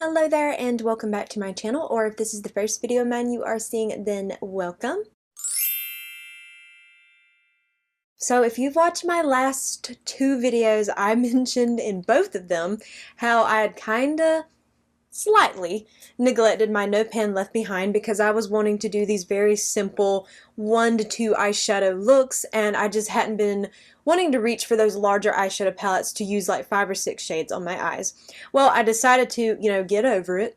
Hello there and welcome back to my channel, or if this is the first video of mine you are seeing, then welcome. So if you've watched my last two videos, I mentioned in both of them how I had kinda slightly neglected my No Pan Left Behind because I was wanting to do these very simple 1 to 2 eyeshadow looks, and I just hadn't been wanting to reach for those larger eyeshadow palettes to use like 5 or 6 shades on my eyes. Well, I decided to, get over it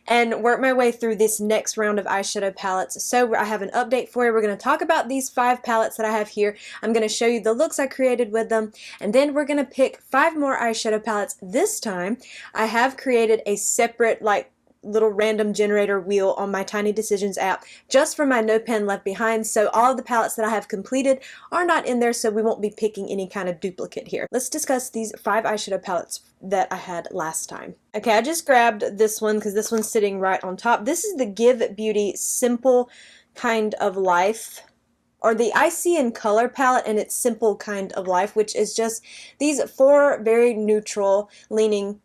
and work my way through this next round of eyeshadow palettes. So I have an update for you. We're going to talk about these 5 palettes that I have here. I'm going to show you the looks I created with them, and then we're going to pick 5 more eyeshadow palettes. This time I have created a separate little random generator wheel on my Tiny Decisions app just for my No Pen Left Behind, so all of the palettes that I have completed are not in there, so we won't be picking any kind of duplicate here. Let's discuss these 5 eyeshadow palettes that I had last time. Okay, I just grabbed this one because this one's sitting right on top. This is the Give Beauty Simple Kind of Life, or the Icy and Color palette, and it's Simple Kind of Life, which is just these 4 very neutral leaning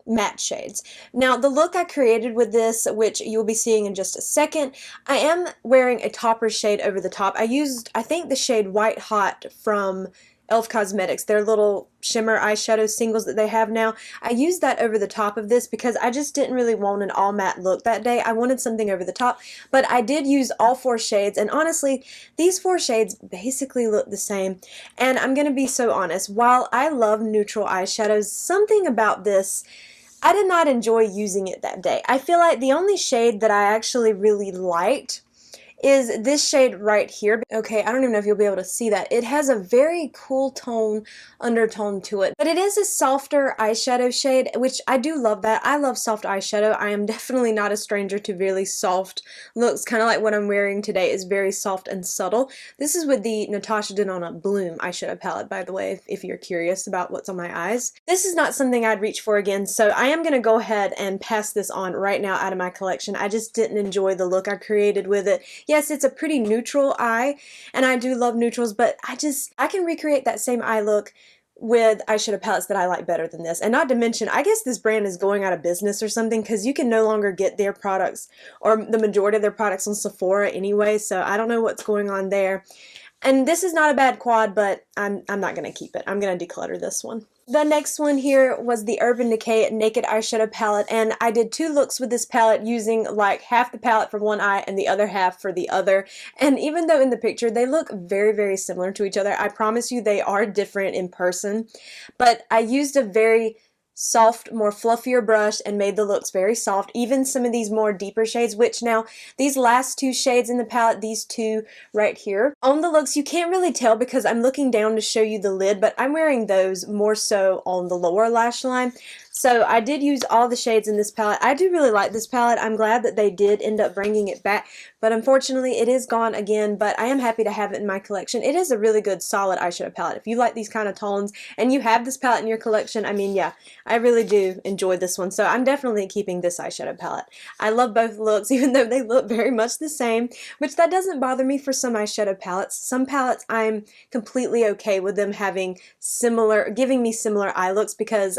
matte shades. Now the look I created with this, which you'll be seeing in just a second, I am wearing a topper shade over the top. I used, I think, the shade White Hot from e.l.f. Cosmetics, their little shimmer eyeshadow singles that they have now. I used that over the top of this because I just didn't really want an all matte look that day. I wanted something over the top, but I did use all 4 shades, and honestly, these 4 shades basically look the same. And I'm gonna be so honest, while I love neutral eyeshadows, something about this, I did not enjoy using it that day. I feel like the only shade that I actually really liked is this shade right here. Okay, I don't even know if you'll be able to see that. It has a very cool tone, undertone to it, but it is a softer eyeshadow shade, which I do love that. I love soft eyeshadow. I am definitely not a stranger to really soft looks, kind of like what I'm wearing today is very soft and subtle. This is with the Natasha Denona Bloom eyeshadow palette, by the way, if you're curious about what's on my eyes. This is not something I'd reach for again, so I am going to go ahead and pass this on right now out of my collection. I just didn't enjoy the look I created with it. Yes, it's a pretty neutral eye, and I do love neutrals, but I can recreate that same eye look with eyeshadow palettes that I like better than this. And not to mention, I guess this brand is going out of business or something, because you can no longer get their products, or the majority of their products, on Sephora anyway, so I don't know what's going on there. And this is not a bad quad, but I'm not going to keep it. I'm going to declutter this one. The next one here was the Urban Decay Naked Eyeshadow Palette, and I did 2 looks with this palette using like half the palette for one eye and the other half for the other. And even though in the picture they look very, very similar to each other, I promise you they are different in person. But I used a very soft, more fluffier brush and made the looks very soft. Even some of these more deeper shades, which now these last 2 shades in the palette, these 2 right here, on the looks you can't really tell because I'm looking down to show you the lid, but I'm wearing those more so on the lower lash line. So I did use all the shades in this palette. I do really like this palette. I'm glad that they did end up bringing it back, but unfortunately it is gone again, but I am happy to have it in my collection. It is a really good solid eyeshadow palette. If you like these kind of tones and you have this palette in your collection, I mean, yeah, I really do enjoy this one, so I'm definitely keeping this eyeshadow palette. I love both looks, even though they look very much the same, which that doesn't bother me for some eyeshadow palettes. Some palettes I'm completely okay with them having similar, giving me similar eye looks, because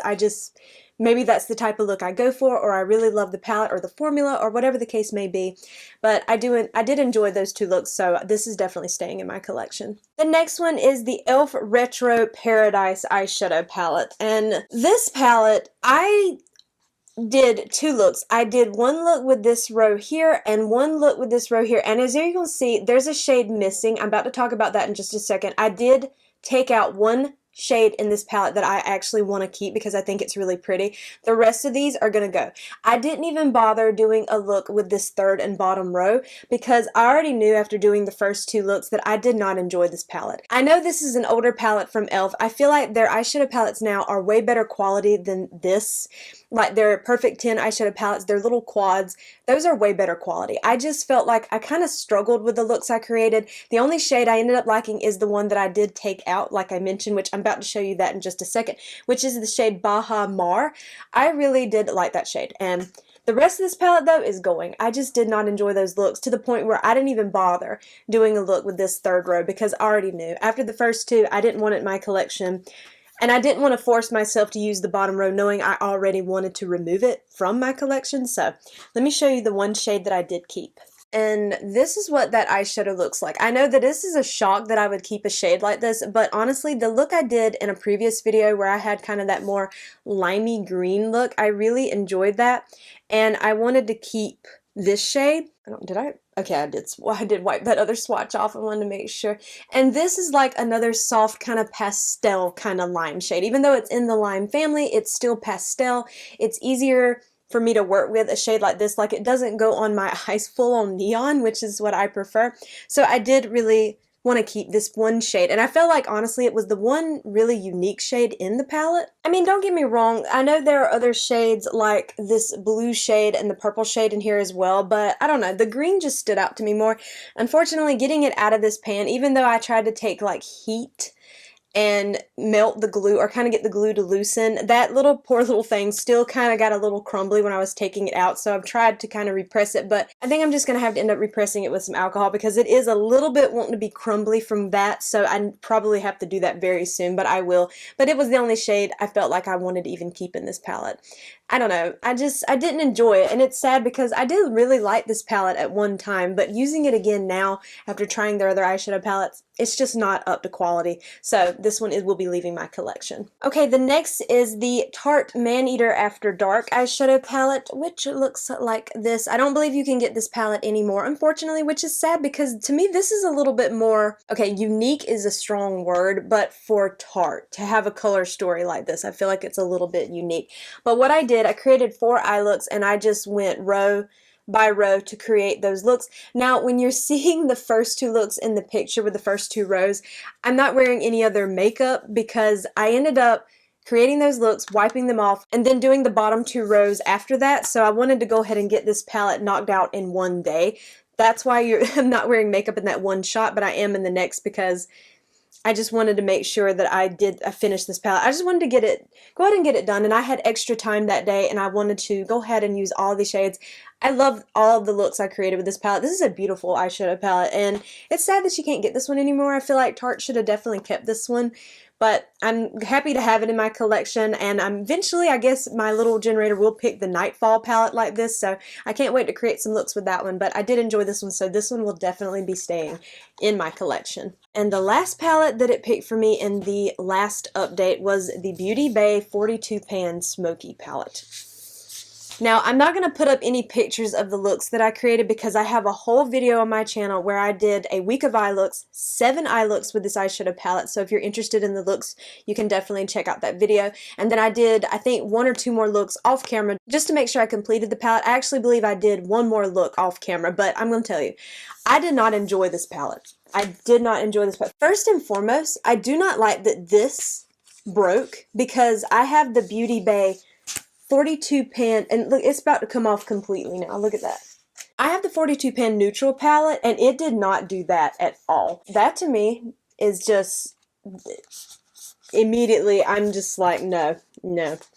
maybe that's the type of look I go for, or I really love the palette or the formula or whatever the case may be. But I did enjoy those 2 looks, so this is definitely staying in my collection. The next one is the e.l.f. Retro Paradise eyeshadow palette, and this palette I did 2 looks. I did 1 look with this row here and 1 look with this row here, and as you can see, there's a shade missing. I'm about to talk about that in just a second. I did take out 1 shade in this palette that I actually want to keep because I think it's really pretty. The rest of these are going to go. I didn't even bother doing a look with this 3rd and bottom row because I already knew after doing the first 2 looks that I did not enjoy this palette. I know this is an older palette from e.l.f. I feel like their eyeshadow palettes now are way better quality than this. Like their Perfect 10 eyeshadow palettes, their little quads, those are way better quality. I just felt like I kind of struggled with the looks I created. The only shade I ended up liking is the one that I did take out, like I mentioned, which I'm about to show you that in just a second, which is the shade Baha Mar. I really did like that shade, and the rest of this palette though is going. I just did not enjoy those looks to the point where I didn't even bother doing a look with this 3rd row because I already knew. After the first 2, I didn't want it in my collection. And I didn't want to force myself to use the bottom row knowing I already wanted to remove it from my collection. So let me show you the one shade that I did keep. And this is what that eyeshadow looks like. I know that this is a shock that I would keep a shade like this, but honestly, the look I did in a previous video where I had kind of that more limey green look, I really enjoyed that. And I wanted to keep this shade. Okay, I did wipe that other swatch off. I wanted to make sure. And this is like another soft kind of pastel kind of lime shade. Even though it's in the lime family, it's still pastel. It's easier for me to work with a shade like this. Like, it doesn't go on my eyes full on neon, which is what I prefer. So I did really want to keep this one shade, and I felt like honestly it was the one really unique shade in the palette. I mean, don't get me wrong, I know there are other shades like this blue shade and the purple shade in here as well, but I don't know, the green just stood out to me more. Unfortunately, getting it out of this pan, even though I tried to take like heat and melt the glue or kind of get the glue to loosen, that poor little thing still kind of got a little crumbly when I was taking it out. So I've tried to kind of repress it, but I think I'm just going to have to end up repressing it with some alcohol because it is a little bit wanting to be crumbly from that. So I probably have to do that very soon, but I will. But it was the only shade I felt like I wanted to even keep in this palette. I don't know, I didn't enjoy it, and it's sad because I did really like this palette at one time, but using it again now after trying their other eyeshadow palettes, it's just not up to quality. So this one will be leaving my collection. Okay, the next is the Tarte Maneater After Dark eyeshadow palette, which looks like this. I don't believe you can get this palette anymore, unfortunately, which is sad because to me this is a little bit more, okay, unique is a strong word, but for Tarte to have a color story like this, I feel like it's a little bit unique. But what I did, I created 4 eye looks and I just went row by row to create those looks. Now, when you're seeing the first 2 looks in the picture with the first 2 rows, I'm not wearing any other makeup because I ended up creating those looks, wiping them off, and then doing the bottom 2 rows after that. So I wanted to go ahead and get this palette knocked out in one day. That's why I'm not wearing makeup in that one shot, but I am in the next because I just wanted to make sure that I finished this palette. I just wanted to go ahead and get it done, and I had extra time that day, and I wanted to go ahead and use all these shades. I love all of the looks I created with this palette. This is a beautiful eyeshadow palette, and it's sad that you can't get this one anymore. I feel like Tarte should have definitely kept this one, but I'm happy to have it in my collection, and eventually, I guess, my little generator will pick the Nightfall palette like this, so I can't wait to create some looks with that one, but I did enjoy this one, so this one will definitely be staying in my collection. And the last palette that it picked for me in the last update was the Beauty Bay 42 Pan Smoky palette. Now, I'm not going to put up any pictures of the looks that I created because I have a whole video on my channel where I did a week of eye looks, 7 eye looks with this eyeshadow palette. So if you're interested in the looks, you can definitely check out that video. And then I did, I think, 1 or 2 more looks off camera just to make sure I completed the palette. I actually believe I did 1 more look off camera, but I'm going to tell you, I did not enjoy this palette. I did not enjoy this palette. First and foremost, I do not like that this broke because I have the Beauty Bay 42 pan, and look, it's about to come off completely now. Look at that. I have the 42 pan neutral palette, and it did not do that at all. That to me is just, immediately, I'm just like, no.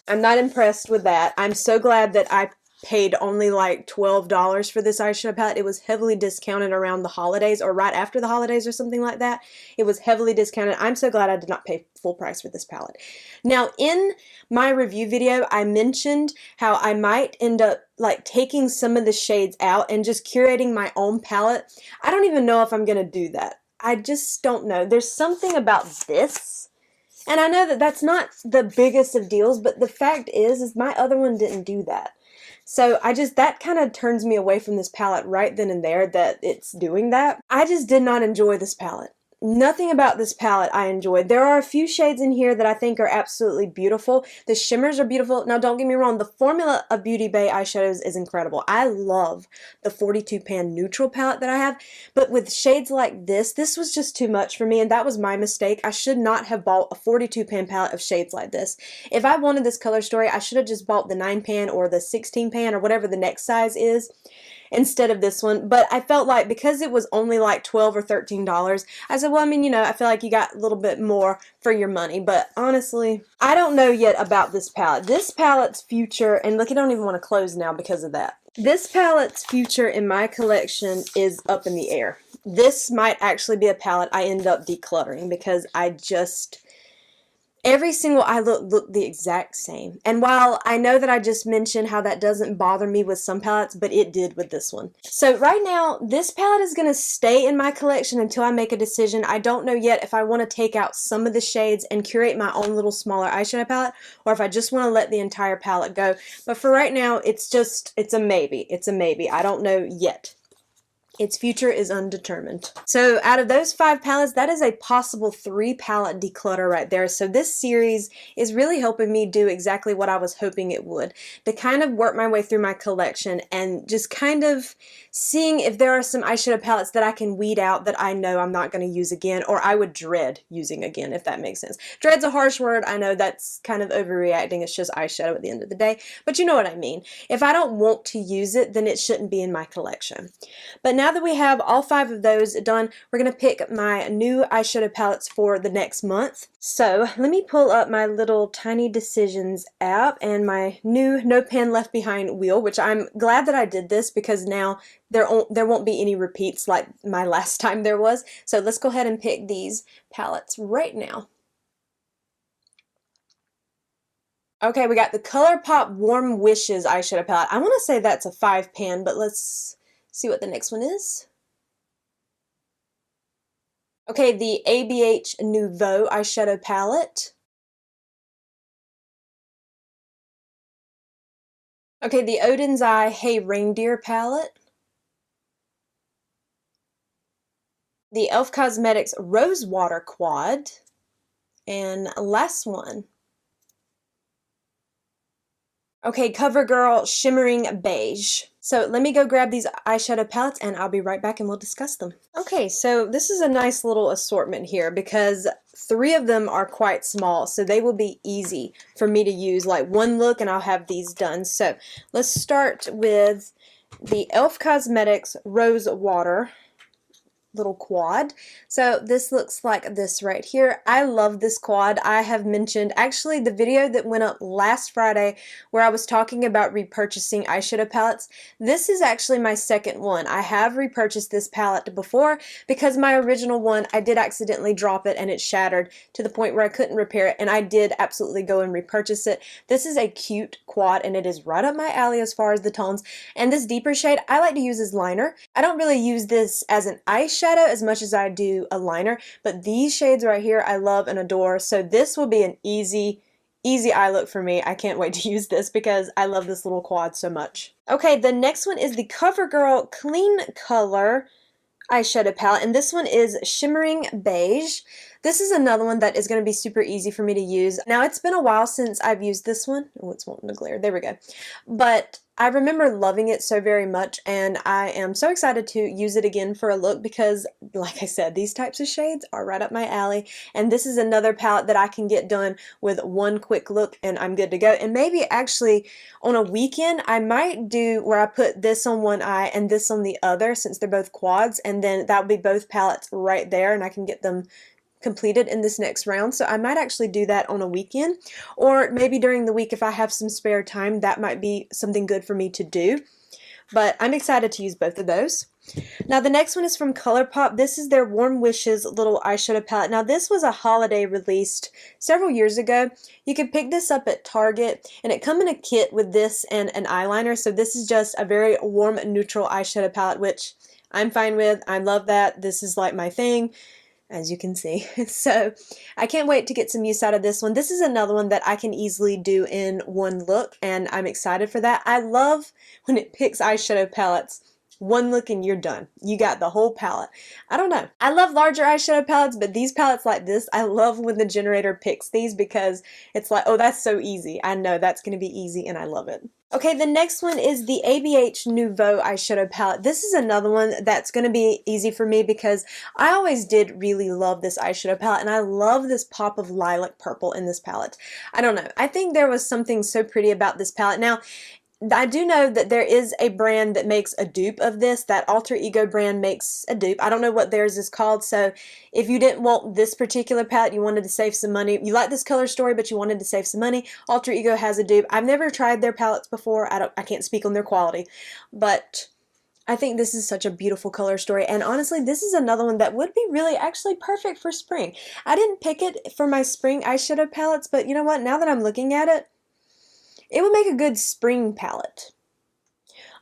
I'm not impressed with that. I'm so glad that I paid only like $12 for this eyeshadow palette. It was heavily discounted around the holidays or right after the holidays or something like that. It was heavily discounted. I'm so glad I did not pay full price for this palette. Now, in my review video, I mentioned how I might end up like taking some of the shades out and just curating my own palette. I don't even know if I'm going to do that. I just don't know. There's something about this. And I know that that's not the biggest of deals, but the fact is my other one didn't do that. So that kind of turns me away from this palette right then and there that it's doing that. I just did not enjoy this palette. Nothing about this palette I enjoyed. There are a few shades in here that I think are absolutely beautiful. The shimmers are beautiful. Now, don't get me wrong, the formula of Beauty Bay eyeshadows is incredible. I love the 42 pan neutral palette that I have, but with shades like this was just too much for me, and that was my mistake. I should not have bought a 42 pan palette of shades like this. If I wanted this color story, I should have just bought the 9 pan or the 16 pan or whatever the next size is instead of this one. But I felt like because it was only like $12 or $13, I said, well, I mean, you know, I feel like you got a little bit more for your money. But honestly, I don't know yet about this palette. This palette's future, and look, I don't even want to close now because of that. This palette's future in my collection is up in the air. This might actually be a palette I end up decluttering because Every single eye look the exact same. And while I know that I just mentioned how that doesn't bother me with some palettes, but it did with this one. So right now, this palette is going to stay in my collection until I make a decision. I don't know yet if I want to take out some of the shades and curate my own little smaller eyeshadow palette, or if I just want to let the entire palette go. But for right now, it's a maybe. It's a maybe. I don't know yet. Its future is undetermined. So out of those 5 palettes, that is a possible 3 palette declutter right there. So this series is really helping me do exactly what I was hoping it would, to kind of work my way through my collection and just kind of seeing if there are some eyeshadow palettes that I can weed out that I know I'm not going to use again, or I would dread using again, if that makes sense. Dread's a harsh word. I know that's kind of overreacting. It's just eyeshadow at the end of the day, but you know what I mean. If I don't want to use it, then it shouldn't be in my collection. But now that we have all 5 of those done, we're going to pick my new eyeshadow palettes for the next month. So let me pull up my little Tiny Decisions app and my new No Pan Left Behind wheel, which I'm glad that I did this because now there won't be any repeats like my last time there was. So let's go ahead and pick these palettes right now. Okay, we got the ColourPop Warm Wishes eyeshadow palette. I want to say that's a 5 pan, but let's see what the next one is. Okay, the ABH Nouveau eyeshadow palette. Okay, the Odin's Eye Hey Reindeer palette. The e.l.f. Cosmetics Rose Water Quad. And last one. Okay, CoverGirl Shimmering Beige. So let me go grab these eyeshadow palettes and I'll be right back and we'll discuss them. Okay, so this is a nice little assortment here because 3 of them are quite small, so they will be easy for me to use, like one look and I'll have these done. So let's start with the e.l.f. Cosmetics Rose Water little quad. So this looks like this right here. I love this quad. I have mentioned actually the video that went up last Friday where I was talking about repurchasing eyeshadow palettes. This is actually my second one. I have repurchased this palette before because my original one, I did accidentally drop it and it shattered to the point where I couldn't repair it, and I did absolutely go and repurchase it. This is a cute quad and it is right up my alley as far as the tones, and this deeper shade I like to use as liner. I don't really use this as an eyeshadow as much as I do a liner, but these shades right here I love and adore, so this will be an easy eye look for me. I can't wait to use this because I love this little quad so much. Okay, the next one is the CoverGirl Clean Color eyeshadow palette, and this one is Shimmering Beige. This is another one that is going to be super easy for me to use. Now, it's been a while since I've used this one. Oh, it's wanting to glare. There we go. But I remember loving it so very much, and I am so excited to use it again for a look because, like I said, these types of shades are right up my alley, and this is another palette that I can get done with one quick look and I'm good to go. And maybe actually on a weekend I might do where I put this on one eye and this on the other, since they're both quads, and then that would be both palettes right there and I can get them completed in this next round. So I might actually do that on a weekend, or maybe during the week if I have some spare time. That might be something good for me to do, but I'm excited to use both of those. Now the next one is from ColourPop. This is their Warm Wishes little eyeshadow palette. Now this was a holiday released several years ago. You could pick this up at Target and it come in a kit with this and an eyeliner. So this is just a very warm neutral eyeshadow palette, which I'm fine with. I love that. This is like my thing, as you can see. So I can't wait to get some use out of this one. This is another one that I can easily do in one look, and I'm excited for that. I love when it picks eyeshadow palettes. One look and you're done. You got the whole palette. I don't know. I love larger eyeshadow palettes, but these palettes like this, I love when the generator picks these because it's like, oh, that's so easy. I know that's going to be easy and I love it. Okay, the next one is the ABH Nouveau eyeshadow palette. This is another one that's going to be easy for me because I always did really love this eyeshadow palette, and I love this pop of lilac purple in this palette. I don't know. I think there was something so pretty about this palette. Now, I do know that there is a brand that makes a dupe of this. That Alter Ego brand makes a dupe. I don't know what theirs is called, so if you didn't want this particular palette, you wanted to save some money, you like this color story but you wanted to save some money, Alter Ego has a dupe. I've never tried their palettes before. I can't speak on their quality, but I think this is such a beautiful color story, and honestly, this is another one that would be really actually perfect for spring. I didn't pick it for my spring eyeshadow palettes, but you know what? Now that I'm looking at it, it would make a good spring palette.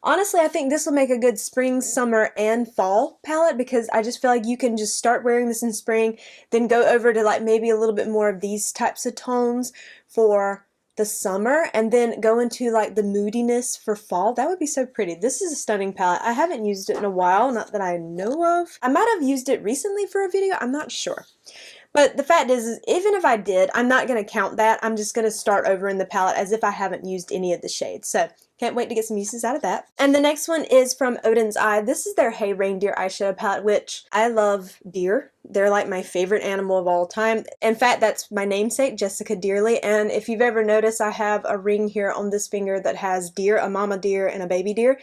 Honestly, I think this will make a good spring, summer, and fall palette because I just feel like you can just start wearing this in spring, then go over to like maybe a little bit more of these types of tones for the summer, and then go into like the moodiness for fall. That would be so pretty. This is a stunning palette. I haven't used it in a while, not that I know of. I might have used it recently for a video, I'm not sure. But the fact is even if I did, I'm not going to count that. I'm just going to start over in the palette as if I haven't used any of the shades. So can't wait to get some uses out of that. And the next one is from Odin's Eye. This is their Hey Reindeer eyeshadow palette, which I love deer. They're like my favorite animal of all time. In fact, that's my namesake, Jessica Deerly. And if you've ever noticed, I have a ring here on this finger that has deer, a mama deer and a baby deer.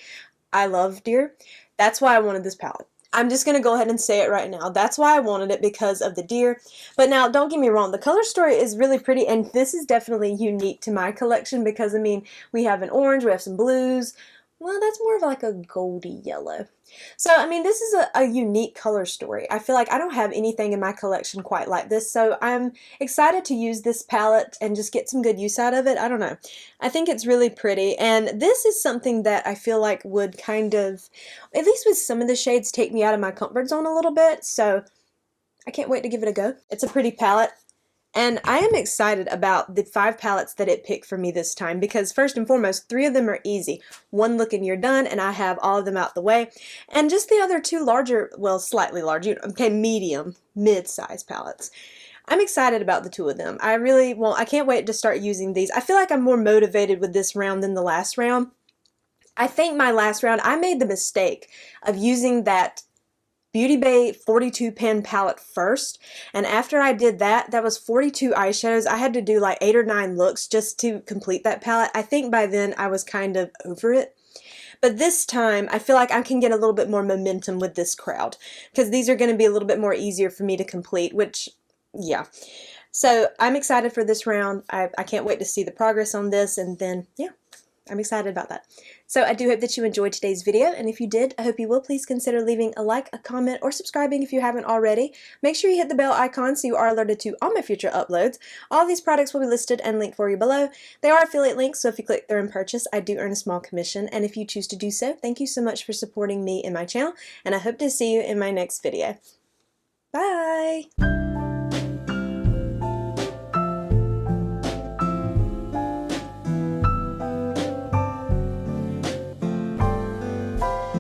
I love deer. That's why I wanted this palette. I'm just going to go ahead and say it right now. That's why I wanted it, because of the deer. But now, don't get me wrong, the color story is really pretty, and this is definitely unique to my collection because, I mean, we have an orange, we have some blues. Well, that's more of like a goldy yellow. So, I mean, this is a unique color story. I feel like I don't have anything in my collection quite like this, so I'm excited to use this palette and just get some good use out of it. I don't know. I think it's really pretty, and this is something that I feel like would kind of, at least with some of the shades, take me out of my comfort zone a little bit, so I can't wait to give it a go. It's a pretty palette. And I am excited about the 5 palettes that it picked for me this time because first and foremost, 3 of them are easy. One look and you're done, and I have all of them out the way. And just the other 2 larger, well, slightly larger, okay, medium, mid-size palettes. I'm excited about the 2 of them. I can't wait to start using these. I feel like I'm more motivated with this round than the last round. I think my last round, I made the mistake of using that Beauty Bay 42 pen palette first, and after I did that, that was 42 eyeshadows. I had to do like 8 or 9 looks just to complete that palette. I think by then I was kind of over it. But this time, I feel like I can get a little bit more momentum with this crowd because these are going to be a little bit more easier for me to complete, which, yeah. So I'm excited for this round. I can't wait to see the progress on this, and then, yeah, I'm excited about that. So I do hope that you enjoyed today's video, and if you did, I hope you will please consider leaving a like, a comment, or subscribing if you haven't already. Make sure you hit the bell icon so you are alerted to all my future uploads. All of these products will be listed and linked for you below. They are affiliate links, so if you click there and purchase, I do earn a small commission, and if you choose to do so, thank you so much for supporting me and my channel, and I hope to see you in my next video. Bye!